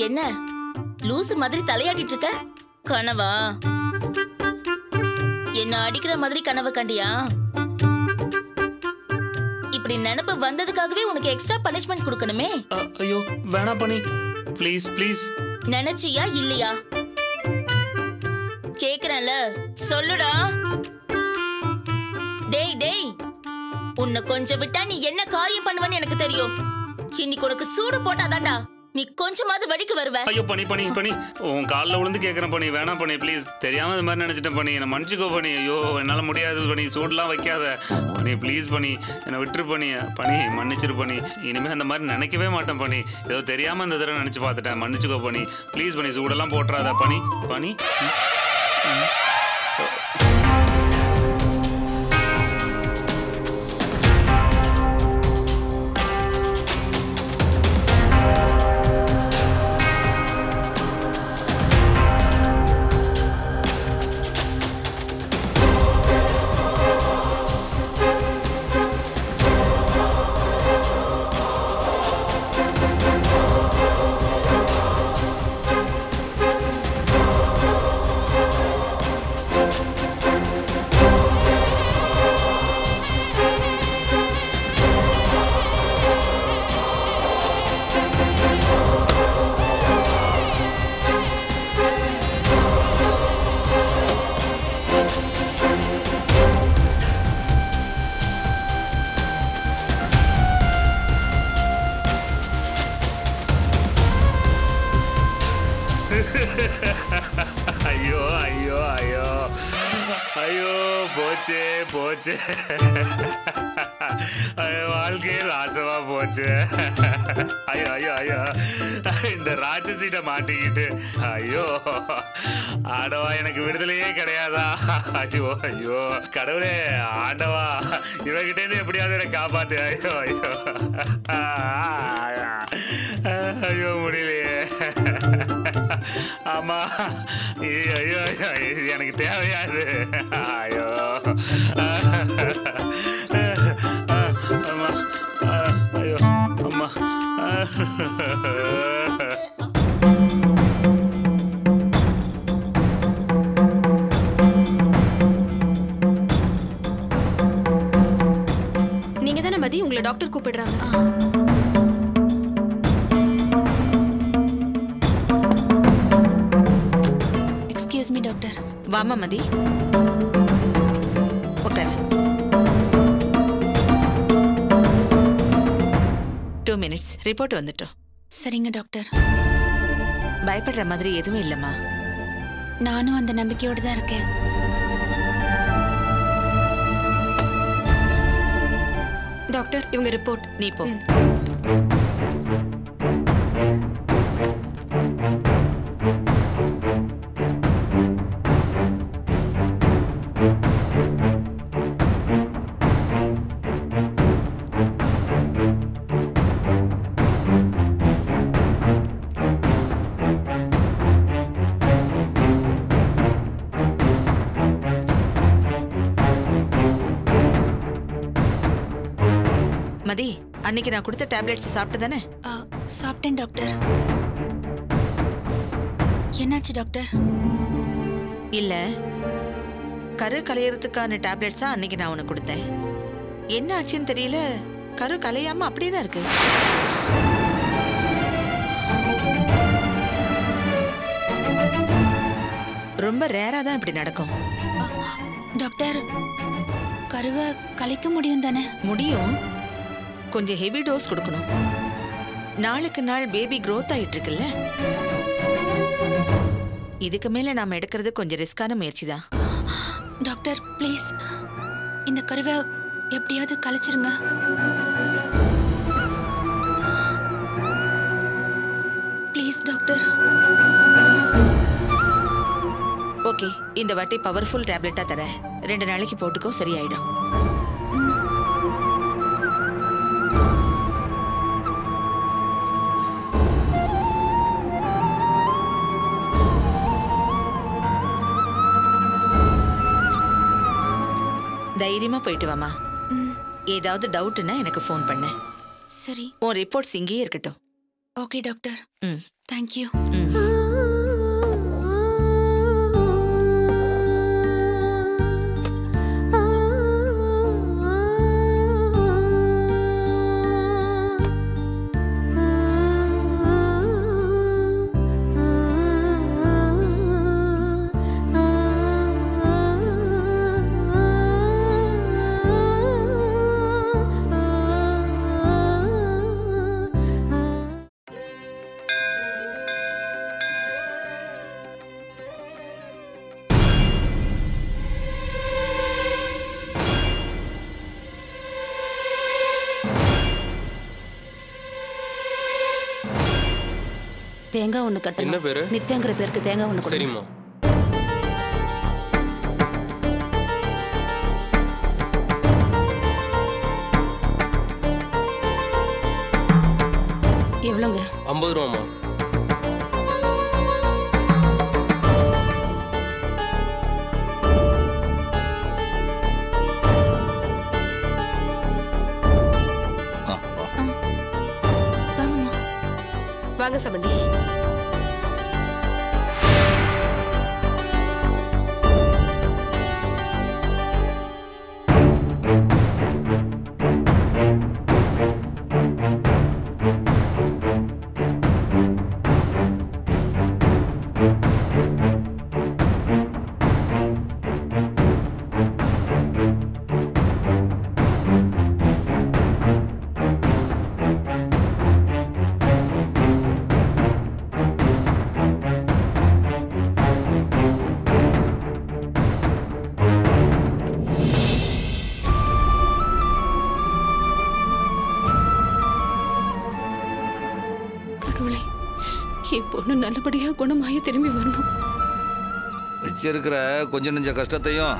என்ன லூசு மாதிரி தலையாட்டிட்டு இருக்க? கனவா? என்ன அடிக்கிற மாதிரி கனவு கண்டியா? இப்படி நினைப்பு வந்ததுக்காகவே உனக்கு எக்ஸ்ட்ரா பனிஷ்மெண்ட் கொடுக்கணுமே. ஐயோ வேணா பண்ணி, ப்ளீஸ் ப்ளீஸ். நினைச்சியா இல்லையா? கேக்குறேன்ல, சொல்லுடா. டேய் டேய், உன்னை கொஞ்சம் விட்டா நீ என்ன காரியம் பண்ணுவன்னு எனக்கு தெரியும். இன்னைக்கு உனக்கு சூடு போட்டாதான்டா நீ கொஞ்சமாவது வழிக்கு வருவ. ஐயோ பண்ணி பண்ணி பண்ணி, உன் காலில் விழுந்து கேட்குறேன் பண்ணி, வேணாம் பண்ணி ப்ளீஸ். தெரியாம இது மாதிரி நினச்சிட்டேன் பண்ணி, என்னை மன்னிச்சுக்கோ பண்ணி. ஐயோ என்னால் முடியாது பண்ணி, சூடெலாம் வைக்காத பண்ணி, ப்ளீஸ் பண்ணி, என்னை விட்டுரு பண்ணி. பண்ணி மன்னிச்சிரு பண்ணி, இனிமேல் அந்த மாதிரி நினைக்கவே மாட்டேன் பண்ணி. ஏதோ தெரியாமல் இந்த தடவை நினச்சி பார்த்துட்டேன், மன்னிச்சுக்கோ பண்ணி ப்ளீஸ் பண்ணி. சூடெல்லாம் போட்டுறாத பண்ணி பண்ணி. ஐயோ ஐயோ ஐயோ ஐயோ, போச்சு போச்சு, வாழ்க்கையே நாசமா போச்சு. ஐயோ ஐயோ ஐயோ, இந்த ராட்சசிட்ட மாட்டிக்கிட்டு ஐயோ, ஆண்டவா எனக்கு விடுதலையே கிடையாதா? ஐயோ ஐயோ கடவுளே, ஆண்டவா இவகிட்டேருந்து எப்படியாவது என்னை காப்பாத்து. ஐயோ ஐயோ ஐயோ முடியலையே. ஆமா, ஐயோ ஐயோ இது எனக்கு தேவையாது. ஐயோ அம்மா, ஐயோ அம்மா. நீங்க தானே மதி? உங்களை டாக்டர் கூப்பிடுறாங்க. Excuse me doctor. வாமா மதி, உட்காரு. 2 minutes ரிப்போர்ட் வந்துட்டோம். சரிங்க டாக்டர். பயப்படுற மாதிரி எதுவும் இல்லைம்மா. நானும் அந்த நம்பிக்கையோடு தான் இருக்கேன். டாக்டர் இவங்க ரிப்போர்ட். நீ போ. மதி, அன்னைக்கு நான் கொடுத்த டேப்லெட்ஸ் சாப்பிட்டு தானே? சாப்பிட்டேன் டாக்டர். என்னாச்சு டாக்டர்? இல்ல, கரு கலையறதுக்கான டேப்லெட்ஸா அன்னைக்கு நான் உனக்கு கொடுத்தேன். என்ன ஆச்சுன்னு தெரியல, கரு கலையாம அப்படியே தான் இருக்கு. ரொம்ப ரேரா தான் இப்படி நடக்கும். டாக்டர், கருவை கலைக்க முடியும் தானே? முடியும், கொஞ்சம் ஹெவி டோஸ் கொடுக்கணும். நாளுக்கு நாள் பேபி க்ரோத் ஆயிட்டு இருக்குல்ல, இதுக்கு மேல நாம எடுக்கிறது கொஞ்சம் ரிஸ்கான முயற்சி தான். டாக்டர் ப்ளீஸ் இந்த கருவை எப்படியாவது கலைச்சிருங்க. Please doctor. ஓகே, இந்த வாட்டி பவர்ஃபுல் டேப்லெட்டா தரேன். 2 நாளைக்கு போட்டுக்கோ, சரியாயிடும். தைரியமா போயிட்டு வாமா. ஏதாவது டவுட்னா எனக்கு ஃபோன் பண்ணு. சரி. உன் ரிப்போர்ட்ஸ் இங்கேயே இருக்கட்டும். Okay doctor. ம். தேங்க்யூ. தேங்காய் ஒண்ணு கட்டணும். என்ன பேரு? நித்யாங்கிற பேருக்கு தேங்காய் ஒண்ணு கொடுங்க. சரிம்மா. எவ்வளோங்க? 50 ரூபாம்மா. வாங்கம்மா. வாங்க சம்பந்தி. என் பொண்ணு நல்லபடியா குணமாய திரும்பி வரணும். வச்சிருக்கிற கொஞ்சம் நெஞ்ச கஷ்டத்தையும்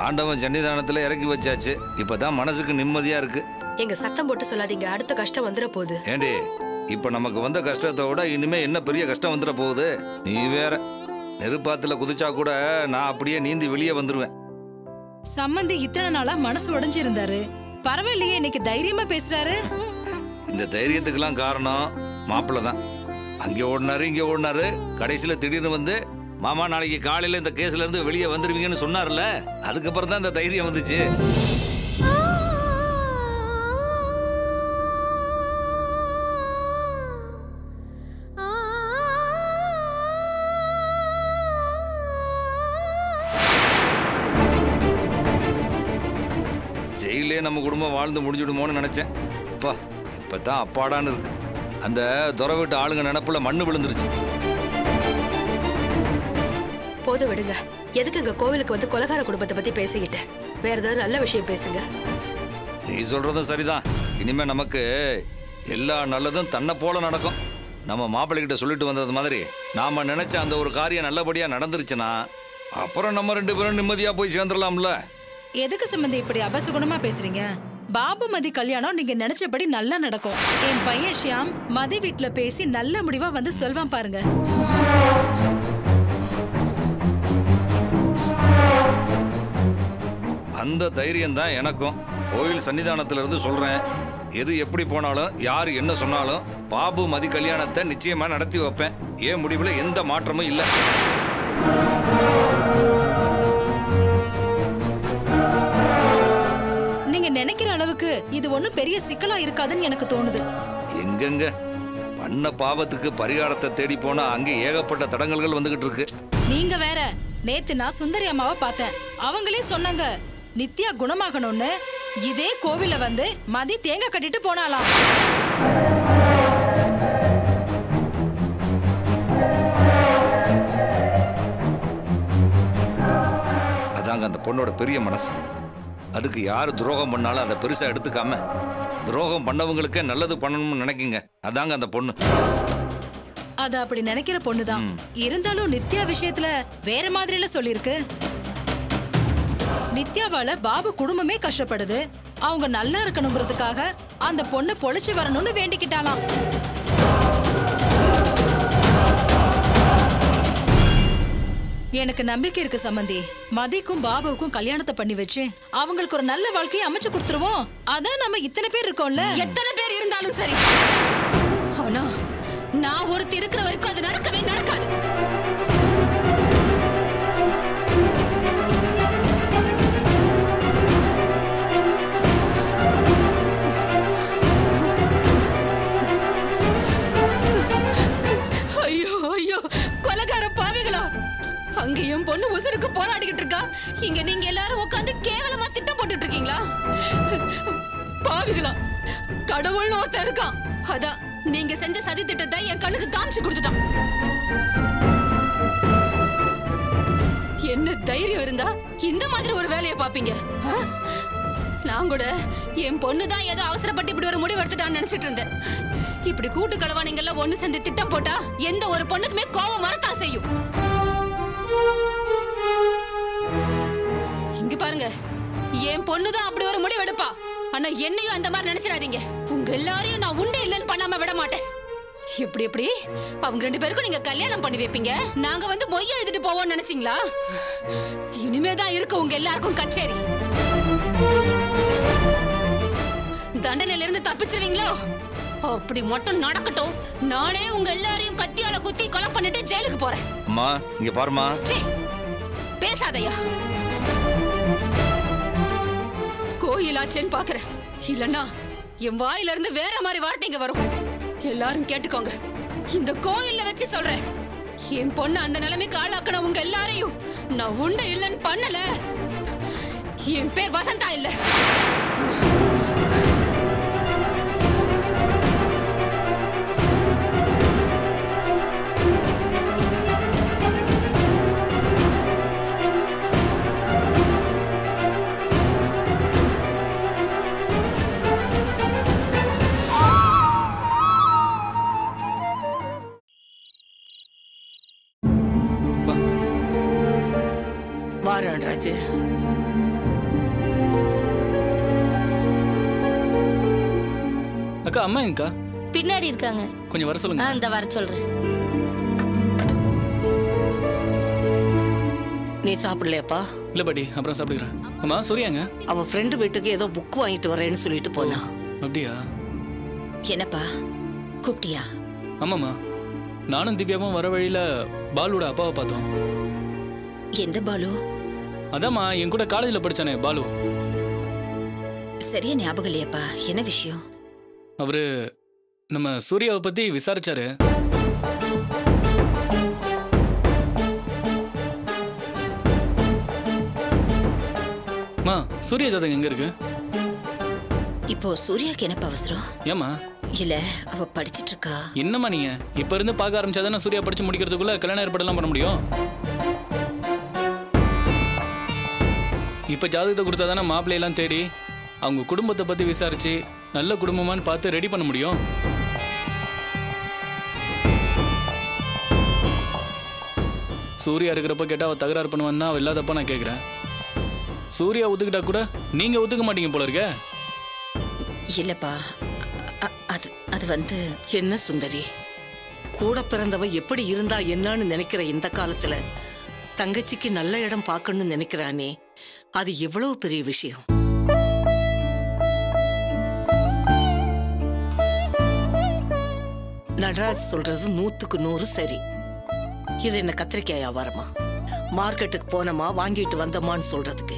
ஆண்டவன் சன்னிதானத்துல இறக்கி வச்சாச்சு. இப்பதான் மனசுக்கு நிம்மதியா இருக்கு. எங்க சத்தம் போட்டு சொல்லாதீங்க, அடுத்த கஷ்டம் வந்துட போகுது. ஏண்டி இப்ப நமக்கு வந்த கஷ்டத்தை விட இனிமே என்ன பெரிய கஷ்டம் வந்துட போகுது? நீ வேற நெருப்பாத்துல குதிச்சா கூட நான் அப்படியே நீந்தி வெளியே வந்துருவேன். சம்பந்தி இத்தனை நாளா மனசு உடைஞ்சிருந்தாரு, பரவாயில்லையே இன்னைக்கு தைரியமா பேசுறாரு. இந்த தைரியத்துக்கெல்லாம் காரணம் மாப்பிள்ள தான். அங்கே ஓடினாரு இங்கே ஓடினாரு, கடைசியில திடீர்னு வந்து மாமா நாளைக்கு காலையில இந்த கேஸ்ல இருந்து வெளியே வந்துருவீங்கன்னு சொன்னார்ல, அதுக்கப்புறம் தான் இந்த தைரியம் வந்துச்சு. ஜெயிலே நம்ம குடும்பம் வாழ்ந்து முடிஞ்சுடுமோன்னு நினைச்சேன். அப்பா இப்பதான் அப்பாடான்னு இருக்கு. அந்த துறை வீட்டு ஆளுங்க நினப்புல மண்ணு விழுந்துருச்சு. போது விடுங்க. எதுக்கு இங்க கோவிலுக்கு வந்து கொலகார குடும்பத்தை பத்தி பேசிக்கிட்டு? வேற ஏதாவது நல்ல விஷயம் பேசுங்க. நீ சொல்றதும் சரிதான். இனிமே நமக்கு எல்லா நல்லதும் தன்னை போல நடக்கும். நம்ம மாப்பிள்ளைகிட்ட சொல்லிட்டு வந்தது மாதிரி நாம நினைச்ச அந்த ஒரு காரியம் நல்லபடியா நடந்துருச்சுன்னா அப்புறம் நம்ம 2 பேரும் நிம்மதியா போய் சேர்ந்துடலாம்ல. எதுக்கு சம்பந்தி இப்படி அபசகுணமா பேசுறீங்க? பாபு மதி கல்யாணம் நீங்க நினைச்சபடி நல்லா நடக்கும். என் பையன் ஷியாம் மதி வீட்டுல பேசி நல்ல முடிவா வந்து சொல்வான் பாருங்க. அந்த தைரியம் தான் எனக்கும். கோயில் சன்னிதானத்துல இருந்து சொல்றேன், எது எப்படி போனாலும் யார் என்ன சொன்னாலும் பாபு மதி கல்யாணத்தை நிச்சயமா நடத்தி வைப்பேன். ஏன் முடிவுல எந்த மாற்றமும் இல்லை. நீங்க நினைக்கிற அளவுக்கு இது ஒண்ணும் பெரிய சிக்கலா இருக்காதுன்னு எனக்கு தோணுது. எங்கெங்க பண்ண பாவத்துக்கு பரிகாரத்தை தேடி போனா அங்கே ஏகப்பட்ட தடங்கல்கள் வந்துகிட்டு இருக்கு. நீங்க வேற. நேத்து நான் சுந்தரி அம்மாவை பார்த்தேன். அவங்களே சொன்னாங்க நித்யா குணமாகணும்னு. இதே கோவில வந்து மதி தேங்காய் கட்டிட்டு போனாலாம். அதாங்க அந்த பொண்ணோட பெரிய மனசு. அதுக்கு யாரு துரோகம் பண்ணாலும் அதை பெருசா எடுத்துக்காம துரோகம் பண்ணவங்களுக்கே நல்லது பண்ணணும்னு நினைக்குங்க. அதாங்க அந்த பொண்ணு. அது அப்படி நினைக்கிற பொண்ணுதான். இருந்தாலும் நித்யா விஷயத்துல வேற மாதிரில சொல்லிருக்கு. நித்யாவால பாபு குடும்பமே கஷ்டப்படுது. அவங்க நல்லா இருக்கணுங்கிறதுக்காக அந்த பொண்ணு பொழைச்சு வரணும்னு வேண்டிக்கிட்டாலாம். எனக்கு நம்பிக்கை இருக்கு சம்பந்தி. மதிக்கும் பாபாவுக்கும் கல்யாணத்தை பண்ணி வச்சு அவங்களுக்கு ஒரு நல்ல வாழ்க்கையை அமைச்சு கொடுத்துருவோம். அதான் நம்ம இத்தனை பேர் இருக்கோம்ல. எத்தனை பேர் இருந்தாலும் சரி, ஆனா நான் ஒருத்தி இருக்கிற வரைக்கும் அது நடக்கவே நடக்காது. ஐயோ ஐயோ, கொலைகார பாவிகளா! அங்கேயும் பொண்ணு உசுருக்கு போராடிக்கிட்டு இருக்கா, இங்க நீங்க எல்லாரும் உட்காந்து கேவலமா திட்டம் போட்டுட்டு இருக்கீங்களா? பாவிகளா! கடவுள்னு ஒருத்தன் இருக்கான், அதான் நீங்க செஞ்ச சதி திட்டத்தை என் கண்ணுக்கு காமிச்சு கொடுத்துட்டான். என்ன தைரியம் இருந்தா இந்த மாதிரி ஒரு வேலையை பாப்பீங்க? நான் கூட என் பொண்ணுதான் ஏதோ அவசரப்பட்டு இப்படி ஒரு முடிவு எடுத்துட்டான்னு நினைச்சிட்டு இருந்தேன். இப்படி கூட்டு களவாணிங்கள்ல ஒண்ணு சேர்ந்து திட்டம் போட்டா எந்த ஒரு பொண்ணுக்குமே கோபம் வரத்தான் செய்யும். இங்க பாருங்க, என் பொண்ணுதான் அப்படி ஒரு முடிவு எடுப்பா. ஆனா என்னையும் அந்த மாதிரி நினைச்சிடாதீங்க. உங்க எல்லாரையும் நான் உண்டு இல்லைன்னு பண்ணாம விட மாட்டேன். எப்படி எப்படி அவங்க 2 பேருக்கும் நீங்க கல்யாணம் பண்ணி வைப்பீங்க, நாங்க வந்து மொய்ய எழுதிட்டு போவோம்னு நினைச்சீங்களா? இனிமேதான் இருக்கு உங்க எல்லாருக்கும் கச்சேரி. தண்டனையில இருந்து தப்பிச்சிருவீங்களோ? அப்படி மட்டும் நடக்கட்டும். நானே உங்க எல்லாரையும் கத்தியால குத்தி கொலை பண்ணிட்டு ஜெயிலுக்கு போறேன். அம்மா இங்க பாருமா. பேசாதையா. கோயிலாச்சேன்னு பாக்குறேன், இல்லன்னா என் வாயில இருந்து வேற மாதிரி வார்த்தைங்க வரும். எல்லாரும் கேட்டுக்கோங்க, இந்த கோயில்ல வச்சு சொல்றேன். என் பொண்ணு அந்த நிலைமைக்கு ஆளாக்கணும் உங்க எல்லாரையும் நான் உண்ட இல்லைன்னு பண்ணல. என் பேர் வசந்தா இல்ல. ராஜு, அக்கா அம்மா எங்கக்கா? பின்னாடி இருக்காங்க, கொஞ்சம் வர சொல்லுங்க. இந்த வர சொல்றேன். நீ சாப்பிடலையாப்பா? இல்ல பாட்டி, அப்புறம் சாப்பிடுறேன். அம்மா சூர்யாங்க? அவ ஃப்ரெண்டு வீட்டுக்கு ஏதோ புக் வாங்கிட்டு வரேன்னு சொல்லிட்டு போனா. அப்படியா? என்னப்பா கூப்பிட்டியா? ஆமாம்மா, நானும் திவ்யாவும் வர வழியில பாலுவோட அப்பாவை பார்த்தோம். எந்த பாலு? அதாம்மா என் கூட காலேஜ்ல படிச்சானே பாலு. சரியா ஞாபகம் இல்லையாப்பா, என்ன விஷயம்? அவரு நம்ம சூர்யாவை பத்தி விசாரிச்சாரு. சூர்யா ஜாதகம் எங்க இருக்கு? இப்போ சூர்யாக்கு என்னப்பா அவசரம்? ஏமா? இல்ல அவ படிச்சிட்டு இருக்கா. என்னம்மா நீங்க இப்ப இருந்து பார்க்க ஆரம்பிச்சாதானே சூர்யா படிச்சு முடிக்கிறதுக்குள்ள கல்யாண ஏற்பாடெல்லாம் பண்ண முடியும். இப்ப ஜாதகத்தை கொடுத்தாதானே மாப்பிள்ளையெல்லாம் தேடி அவங்க குடும்பத்தை பத்தி விசாரிச்சு நல்ல குடும்பமான்னு பார்த்து ரெடி பண்ண முடியும். சூர்யா இருக்கிறப்ப கேட்டா அவ தகராறு பண்ணுவான்னா அவ இல்லாதப்ப நான் கேட்கிறேன். சூர்யா ஒத்துக்கிட்டா கூட நீங்க ஒத்துக்க மாட்டீங்க போல இருக்க. இல்லப்பா, அது வந்து என்ன சுந்தரி, கூட பிறந்தவ எப்படி இருந்தா என்னன்னு நினைக்கிற இந்த காலத்துல தங்கச்சிக்கு நல்ல இடம் பார்க்கணும்னு நினைக்கிறானே, அது எவ்வளவு பெரிய விஷயம். நடராஜ் சொல்றது 100க்கு 100 சரி. இது என்ன கத்திரிக்காய் வியாபாரமா? மார்க்கெட்டுக்கு போனமா வாங்கிட்டு வந்தமான்னு சொல்றதுக்கு.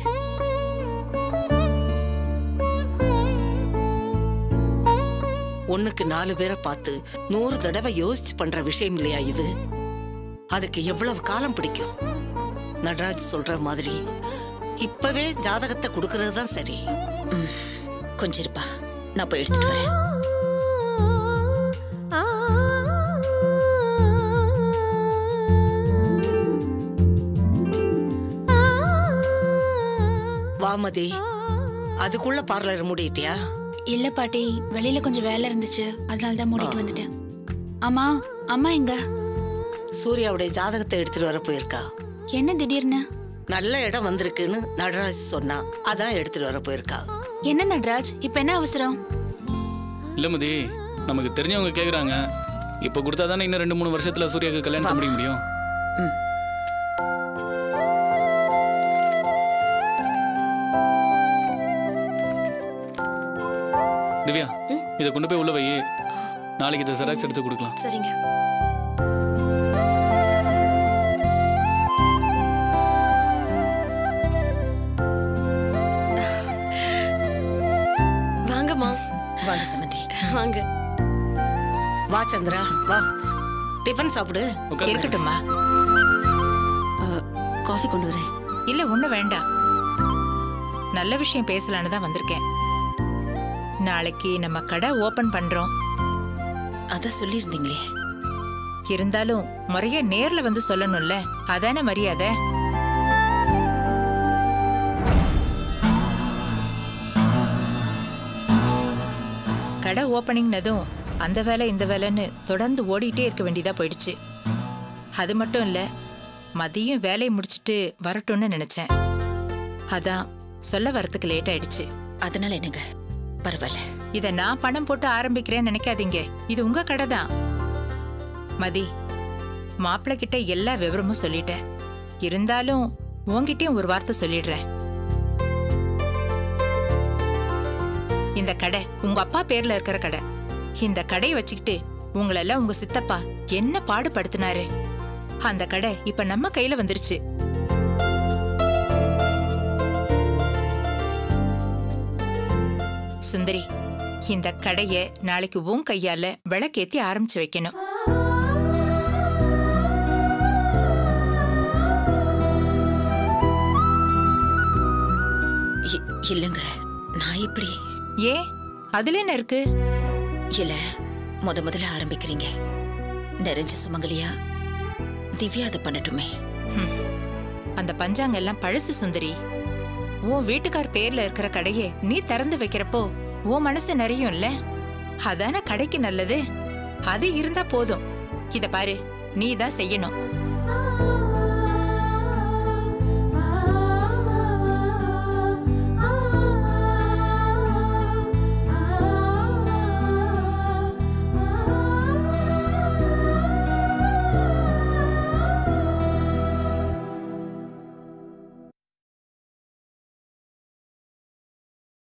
ஒண்ணுக்கு 4 பேரை பார்த்து 100 தடவை யோசிச்சு பண்ற விஷயம் இல்லையா இது? அதுக்கு எவ்வளவு காலம் பிடிக்கும்? நடராஜ் சொல்ற மாதிரி இப்பவே ஜாதகத்தை கொடுக்கறது தான் சரி. கொஞ்சம் இருப்பா, நான் போய் எடுத்துட்டு வரேன். வாமதி, அதுக்குள்ள பார்லர் மூடிட்டியா? இல்ல பாட்டி, வெளியில கொஞ்சம் வேலை இருந்துச்சு, அதனாலதான் மூடிட்டு வந்துட்டேன். அம்மா, அம்மா எங்க? சூர்யாவுடைய ஜாதகத்தை எடுத்துட்டு வர போயிருக்கா. என்ன திடீர்னு? நல்ல இடம் வந்திருக்குன்னு நடராஜ் சொன்னா, அதான் எடுத்துட்டு வர போயிருக்கா. என்ன நடராஜ், இப்ப என்ன அவசரம்? இல்ல மதி, நமக்கு தெரிஞ்சவங்க கேக்குறாங்க. இப்ப கொடுத்தாதானே இன்னும் 2-3 வருஷத்துல சூர்யாவுக்கு கல்யாணம் முடிக்க முடியும். திவ்யா இதை கொண்டு போய் உள்ள வை. நாளைக்கு இதை ஜெராக்ஸ் எடுத்து கொடுக்கலாம். சரிங்க. வாங்கம்மா. வாங்க சமந்தி. வாங்க. வா சந்திரா வா, டிஃபன் சாப்பிடு. இருக்கட்டும்மா. காஃபி கொண்டு வரேன். இல்ல ஒண்ணு வேண்டாம். நல்ல விஷயம் பேசலான்னு தான் வந்திருக்கேன். நாளைக்கு நம்ம கடை ஓபன் பண்றோம். அத சொல்லியிருந்தீங்களே. இருந்தாலும் முறையா நேர்ல வந்து சொல்லணும்ல, அதானே மரியாதை. கடை ஓபனிங்னதும் அந்த வேலை இந்த வேலைன்னு தொடர்ந்து ஓடிட்டே இருக்க வேண்டியதா போயிடுச்சு. அது மட்டும் இல்ல, மதியம் வேலையை முடிச்சிட்டு வரட்டும்னு நினைச்சேன். அதான் சொல்ல வரத்துக்கு லேட் ஆயிடுச்சு. அதனால என்னங்க, பரவாயில்ல. இத நான் பணம் போட்டு ஆரம்பிக்கிறேன்னு நினைக்காதீங்க. இது உங்க கடை தான். மதி, மாப்பிள்ளை கிட்ட எல்லா விவரமும் சொல்லிட்டேன். இருந்தாலும் உன்கிட்டயும் ஒரு வார்த்தை சொல்லிடுறேன். இந்த கடை உங்க அப்பா பேர்ல இருக்கிற கடை. இந்த கடையை வச்சுக்கிட்டு உங்களெல்லாம் உங்க சித்தப்பா என்ன பாடுபடுத்தினாரு. அந்த கடை இப்ப நம்ம கையில வந்துருச்சு. சுந்தரி, இந்த கடைய நாளைக்கு உன் கையால விளக்கேத்தி ஆரம்பிச்சு வைக்கணும். இல்லங்க, நான் இப்படி. ஏ, அதுல என்ன இருக்கு? இல்ல, முதல்ல ஆரம்பிக்கிறீங்க. நிறைஞ்ச சுமங்கலியா திவ்யா அதை பண்ணட்டுமே. அந்த பஞ்சாங்க எல்லாம் பழசு சுந்தரி. உன் வீட்டுக்கார் பேர்ல இருக்கிற கடையை நீ திறந்து வைக்கிறப்போ உன் மனசு நிறையும்ல, அதான கடைக்கு நல்லது. அது இருந்தா போதும். இத பாரு, நீ தான் செய்யணும்.